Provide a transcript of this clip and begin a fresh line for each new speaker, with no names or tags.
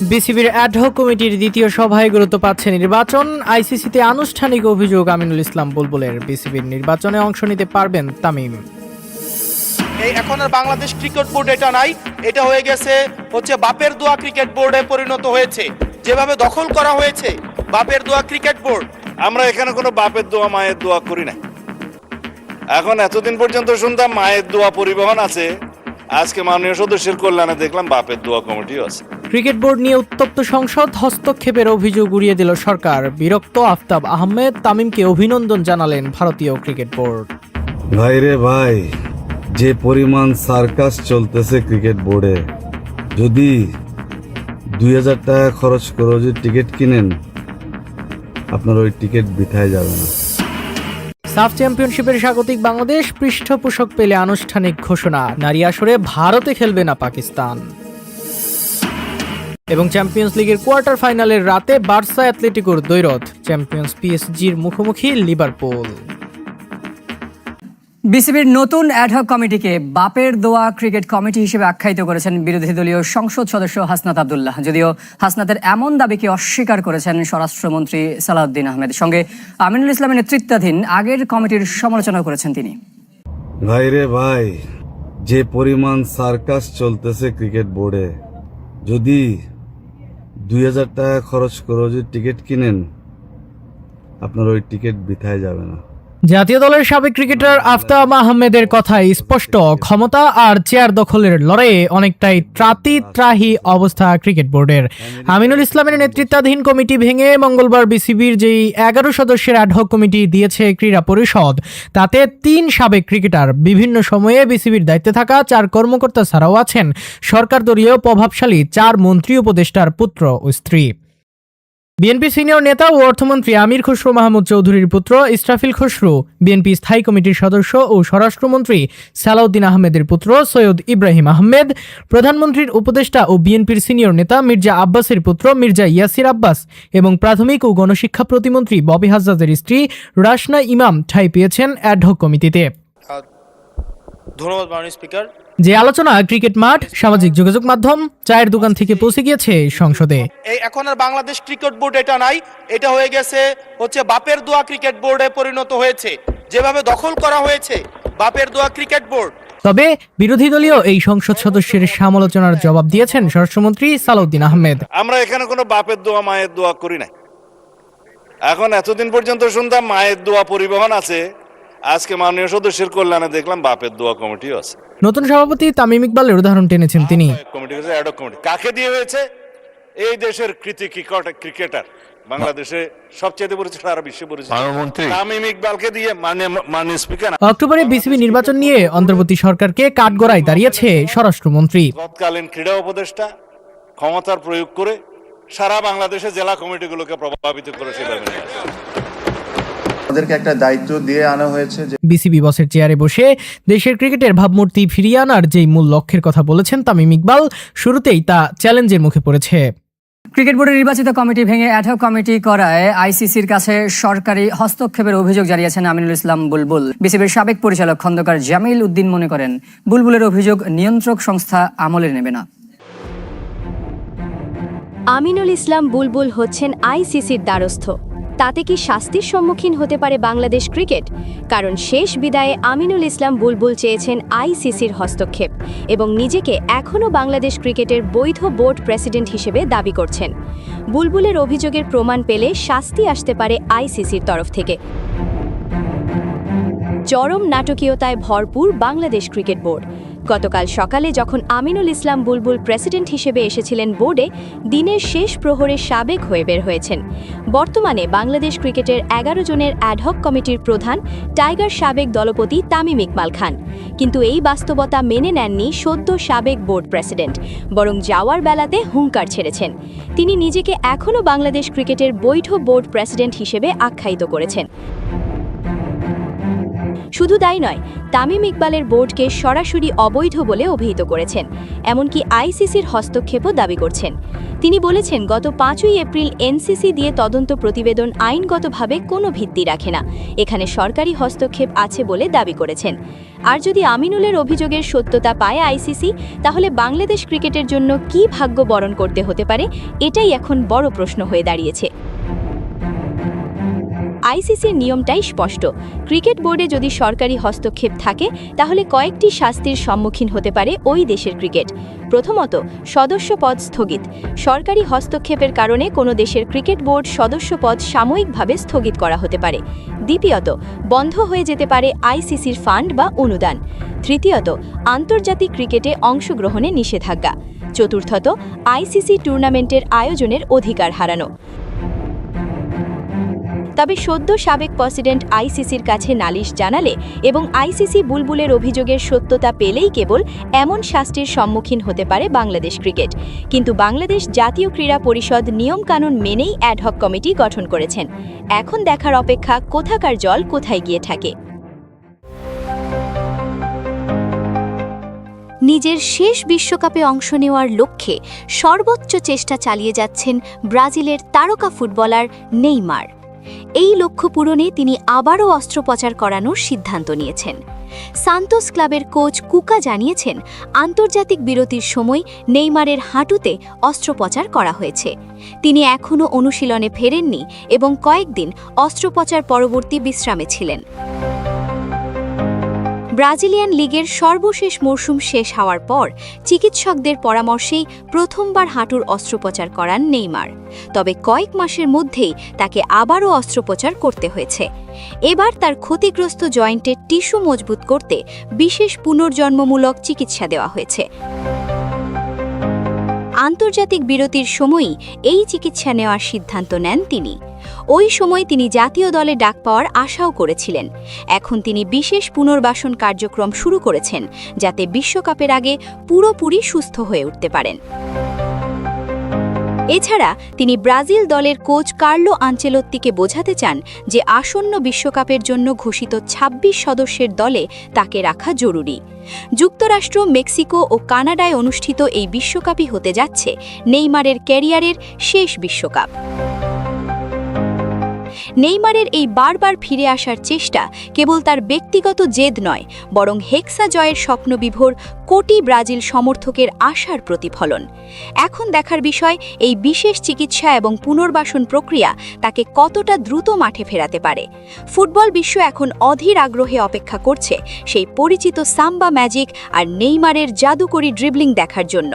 বিসিবির অ্যাডহক কমিটির দ্বিতীয় সভায় গুরুত্ব পাচ্ছে নির্বাচন। আইসিসিতে আনুষ্ঠানিক অভিযোগ আমিনুল ইসলাম বুলবুলের। বিসিবির নির্বাচনে অংশ নিতে পারবেন তামিম।
এখন আর বাংলাদেশ ক্রিকেট বোর্ড এটা নাই, এটা হয়ে গেছে বাপের দোয়া ক্রিকেট বোর্ডে পরিণত হয়েছে। যেভাবে দখল করা হয়েছে বাপের দোয়া ক্রিকেট বোর্ড।
আমরা এখানে কোনো বাপের দোয়া মায়ের দোয়া করি না। এখন এতদিন পর্যন্ত শুনতাম মায়ের দোয়া পরিবহন আছে, আজকে মাননীয় সদস্যের কল্যাণে দেখলাম বাপের দোয়া কমিটিও আছে।
ক্রিকেট বোর্ড নিয়ে উত্তপ্ত সংসদ, হস্তক্ষেপের অভিযোগ উড়িয়ে দিল সরকার। বিরক্ত আফতাব আহমেদ, তামিমকে অভিনন্দন জানালেন ভারতীয় ক্রিকেট বোর্ড।
ভাই রে ভাই, যে পরিমাণ সার্কাস চলতেছে ক্রিকেট বোর্ডে, যদি 2000 টাকা খরচ করে যদি টিকিট কিনেন, আপনার ওই টিকিট বৃথায় যাবে না।
সাফ চ্যাম্পিয়নশিপের স্বাগতিক বাংলাদেশ পৃষ্ঠপোষক পেলে আনুষ্ঠানিক ঘোষণা। নারী আসরে ভারতে খেলবে না পাকিস্তান। এবং চ্যাম্পিয়ন্স লিগের কোয়ার্টার ফাইনালের রাতে বার্সা অ্যাথলেটিকোর দ্বৈরথ। চ্যাম্পিয়ন্স পিএসজির মুখোমুখি লিভারপুল।
বিসিবির নতুন অ্যাডহক কমিটিকে বাপের দোয়া ক্রিকেট কমিটি হিসেবে আখ্যায়িত করেছেন বিরোধী দলীয় সংসদ সদস্য হাসনাত আব্দুল্লাহ। যদিও হাসনাতের এমন দাবিকে অস্বীকার করেছেন স্বরাষ্ট্রমন্ত্রী সালাউদ্দিন আহমেদ। সঙ্গে আমিনুল ইসলামের নেতৃত্বাধীন আগের কমিটির সমালোচনা করেছেন তিনি।
ভাই রে ভাই, যে পরিমাণ সার্কাস চলতেছে ক্রিকেট বোর্ডে, যদি 2000 টাকা খরচ করে যদি টিকিট কিনেন, আপনার ওই টিকিট বৃথায় যাবে না।
জাতীয় দলের সাবেক ক্রিকেটার আফতাব আহমেদের কথাই স্পষ্ট, ক্ষমতা আর চেয়ার দখলের লড়াইয়ে অনেকটাই ত্রাহি অবস্থা ক্রিকেট বোর্ডের। আমিনুল ইসলামের নেতৃত্বাধীন কমিটি ভেঙে মঙ্গলবার বিসিবির যেই 11 সদস্যের অ্যাডহক কমিটি দিয়েছে ক্রীড়া পরিষদ, তাতে 3 সাবেক ক্রিকেটার, বিভিন্ন সময়ে বিসিবির দায়িত্বে থাকা 4 কর্মকর্তা ছাড়াও আছেন সরকার দলীয় প্রভাবশালী 4 মন্ত্রী উপদেষ্টার পুত্র ও স্ত্রী। বিএনপি সিনিয়র নেতা ও অর্থমন্ত্রী আমির খসরু মাহমুদ চৌধুরীর পুত্র ইসরাফিল খসরু, বিএনপি স্থায়ী কমিটির সদস্য ও স্বরাষ্ট্রমন্ত্রী সালাউদ্দিন আহমেদের পুত্র সৈয়দ ইব্রাহিম আহমেদ, প্রধানমন্ত্রীর উপদেষ্টা ও বিএনপির সিনিয়র নেতা মির্জা আব্বাসের পুত্র মির্জা ইয়াসির আব্বাস এবং প্রাথমিক ও গণশিক্ষা প্রতিমন্ত্রী ববি হাজ্জাজের স্ত্রী রাশনা ইমাম ঠাঁই পেয়েছেন অ্যাডহক কমিটিতে।
ধন্যবাদ মাননীয় স্পিকার।
যে আলোচনা ক্রিকেট মাঠ, সামাজিক যোগাযোগ মাধ্যম, চায়ের দোকান থেকে পৌঁছে গিয়েছে সংসদে।
এখন আর বাংলাদেশ ক্রিকেট বোর্ড এটা নাই, এটা হয়ে গেছে বাপের দোয়া ক্রিকেট বোর্ডে পরিণত হয়েছে। যেভাবে দখল করা হয়েছে বাপের দোয়া ক্রিকেট বোর্ড।
তবে বিরোধী দলীয় এই সংসদ সদস্যের সমালোচনার জবাব দিয়েছেন স্বরাষ্ট্রমন্ত্রী সালাউদ্দিন আহমেদ।
আমরা এখানে কোনো বাপের দোয়া মায়ের দোয়া করি না। এখন এতদিন পর্যন্ত শুনতাম মায়ের দোয়া পরিবহন আছে, আজকে মাননীয় সদস্যের কল্যাণে দেখলাম বাপের দোয়া কমিটিও আছে।
নতুন সভাপতি তামিম ইকবালের উদাহরণ টেনেছেন তিনি।
কাকে দিয়ে হয়েছে? এই দেশের কৃতি ক্রিকেটার, বাংলাদেশে সবচেয়ে পরিচিত, সারা বিশ্বে পরিচিত তামিম ইকবালকে দিয়ে মাননীয় স্পিকার।
অক্টোবরে বিসিবি নির্বাচন নিয়ে অন্তর্বর্তী সরকারকে কাঠগড়ায় দাঁড়িয়েছে স্বরাষ্ট্রমন্ত্রী।
তৎকালীন ক্রীড়া উপদেষ্টা ক্ষমতার প্রয়োগ করে সারা বাংলাদেশে জেলা কমিটিগুলোকে প্রভাবিত করে সেভাবে নিয়ে আসে।
তাদেরকে একটা দায়িত্ব দিয়ে আনা হয়েছে।
বিসিবি বসের চেয়ারে বসে দেশের ক্রিকেটের ভাবমূর্তি ফিরিয়ে আনার যেই মূল লক্ষ্যের কথা বলেছেন তামিম ইকবাল, শুরুতেই তা চ্যালেঞ্জের মুখে পড়েছে।
ক্রিকেট বোর্ডের নির্বাচিত কমিটি ভেঙে অ্যাডহক কমিটি করায় আইসিসির কাছে সরকারি হস্তক্ষেপের অভিযোগ জানিয়েছেন আমিনুল ইসলাম বুলবুল। বিসিবির সাবেক পরিচালক খন্দকার জামিল উদ্দিন মনে করেন, বুলবুলের অভিযোগ নিয়ন্ত্রক সংস্থা আমলে নেবে না।
আমিনুল ইসলাম বুলবুল হচ্ছেন আইসিসির দ্বারস্থ। তাতে কি শাস্তির সম্মুখীন হতে পারে বাংলাদেশ ক্রিকেট? কারণ শেষ বিদায়ে আমিনুল ইসলাম বুলবুল চেয়েছেন আইসিসির হস্তক্ষেপ এবং নিজেকে এখনও বাংলাদেশ ক্রিকেটের বৈধ বোর্ড প্রেসিডেন্ট হিসেবে দাবি করছেন। বুলবুলের অভিযোগের প্রমাণ পেলে শাস্তি আসতে পারে আইসিসির তরফ থেকে। চরম নাটকীয়তায় ভরপুর বাংলাদেশ ক্রিকেট বোর্ড। গতকাল সকালে যখন আমিনুল ইসলাম বুলবুল প্রেসিডেন্ট হিসেবে এসেছিলেন বোর্ডে, দিনের শেষ প্রহরে সাবেক হয়ে বের হয়েছেন। বর্তমানে বাংলাদেশ ক্রিকেটের 11 জনের অ্যাডহক কমিটির প্রধান টাইগার সাবেক দলপতি তামিম ইকবাল খান। কিন্তু এই বাস্তবতা মেনে নেননি সদ্য সাবেক বোর্ড প্রেসিডেন্ট, বরং যাওয়ার বেলাতে হুঙ্কার ছেড়েছেন। তিনি নিজেকে এখনও বাংলাদেশ ক্রিকেটের বৈধ বোর্ড প্রেসিডেন্ট হিসেবে আখ্যায়িত করেছেন। শুধু তাই নয়, তামিম ইকবালের বোর্ডকে সরাসরি অবৈধ বলে অভিহিত করেছেন, এমনকি আইসিসির হস্তক্ষেপও দাবি করছেন। তিনি বলেছেন, গত 5ই এপ্রিল এনসিসি দিয়ে তদন্ত প্রতিবেদন আইনগতভাবে কোনো ভিত্তি রাখে না, এখানে সরকারি হস্তক্ষেপ আছে বলে দাবি করেছেন। আর যদি আমিনুলের অভিযোগের সত্যতা পায় আইসিসি, তাহলে বাংলাদেশ ক্রিকেটের জন্য কী ভাগ্য বরণ করতে হতে পারে, এটাই এখন বড় প্রশ্ন হয়ে দাঁড়িয়েছে। আইসিসির নিয়মটাই স্পষ্ট, ক্রিকেট বোর্ডে যদি সরকারি হস্তক্ষেপ থাকে তাহলে কয়েকটি শাস্তির সম্মুখীন হতে পারে ওই দেশের ক্রিকেট। প্রথমত, সদস্যপদ স্থগিত। সরকারি হস্তক্ষেপের কারণে কোনো দেশের ক্রিকেট বোর্ড সদস্যপদ সাময়িকভাবে স্থগিত করা হতে পারে। দ্বিতীয়ত, বন্ধ হয়ে যেতে পারে আইসিসির ফান্ড বা অনুদান। তৃতীয়ত, আন্তর্জাতিক ক্রিকেটে অংশগ্রহণে নিষেধাজ্ঞা। চতুর্থত, আইসিসি টুর্নামেন্টের আয়োজনের অধিকার হারানো। তবে সদ্য সাবেক প্রেসিডেন্ট আইসিসির কাছে নালিশ জানালে এবং আইসিসি বুলবুলের অভিযোগের সত্যতা পেলেই কেবল এমন শাস্তির সম্মুখীন হতে পারে বাংলাদেশ ক্রিকেট। কিন্তু বাংলাদেশ জাতীয় ক্রীড়া পরিষদ নিয়মকানুন মেনেই অ্যাডহক কমিটি গঠন করেছেন। এখন দেখার অপেক্ষা কোথাকার জল কোথায় গিয়ে থাকে। নিজের শেষ বিশ্বকাপে অংশ নেওয়ার লক্ষ্যে সর্বোচ্চ চেষ্টা চালিয়ে যাচ্ছেন ব্রাজিলের তারকা ফুটবলার নেইমার। এই লক্ষ্য পূরণে তিনি আবারও অস্ত্রোপচার করানোর সিদ্ধান্ত নিয়েছেন। সান্তোস ক্লাবের কোচ কুকা জানিয়েছেন, আন্তর্জাতিক বিরতির সময় নেইমারের হাঁটুতে অস্ত্রোপচার করা হয়েছে। তিনি এখনও অনুশীলনে ফেরেননি এবং কয়েকদিন অস্ত্রোপচার পরবর্তী বিশ্রামে ছিলেন। ব্রাজিলিয়ান লিগের সর্বশেষ মরশুম শেষ হওয়ার পর চিকিৎসকদের পরামর্শেই প্রথমবার হাঁটুর অস্ত্রোপচার করান নেইমার। তবে কয়েক মাসের মধ্যেই তাকে আবারও অস্ত্রোপচার করতে হয়েছে। এবার তার ক্ষতিগ্রস্ত জয়েন্টের টিস্যু মজবুত করতে বিশেষ পুনর্জন্মমূলক চিকিৎসা দেওয়া হয়েছে। আন্তর্জাতিক বিরতির সময়ই এই চিকিৎসা নেওয়ার সিদ্ধান্ত নেন তিনি। ওই সময় তিনি জাতীয় দলে ডাক পাওয়ার আশাও করেছিলেন। এখন তিনি বিশেষ পুনর্বাসন কার্যক্রম শুরু করেছেন, যাতে বিশ্বকাপের আগে পুরোপুরি সুস্থ হয়ে উঠতে পারেন। এছাড়া তিনি ব্রাজিল দলের কোচ কার্লো আনচেলোত্তিকে বোঝাতে চান যে আসন্ন বিশ্বকাপের জন্য ঘোষিত ২৬ সদস্যের দলে তাকে রাখা জরুরি। যুক্তরাষ্ট্র, মেক্সিকো ও কানাডায় অনুষ্ঠিত এই বিশ্বকাপই হতে যাচ্ছে নেইমারের ক্যারিয়ারের শেষ বিশ্বকাপ। নেইমারের এই বারবার ফিরে আসার চেষ্টা কেবল তার ব্যক্তিগত জেদ নয়, বরং হেক্সা জয়ের স্বপ্নবিভোর কোটি ব্রাজিল সমর্থকের আশার প্রতিফলন। এখন দেখার বিষয়, এই বিশেষ চিকিৎসা এবং পুনর্বাসন প্রক্রিয়া তাকে কতটা দ্রুত মাঠে ফেরাতে পারে। ফুটবল বিশ্ব এখন অধীর আগ্রহে অপেক্ষা করছে সেই পরিচিত সাম্বা ম্যাজিক আর নেইমারের জাদুকরী ড্রিবলিং দেখার জন্য।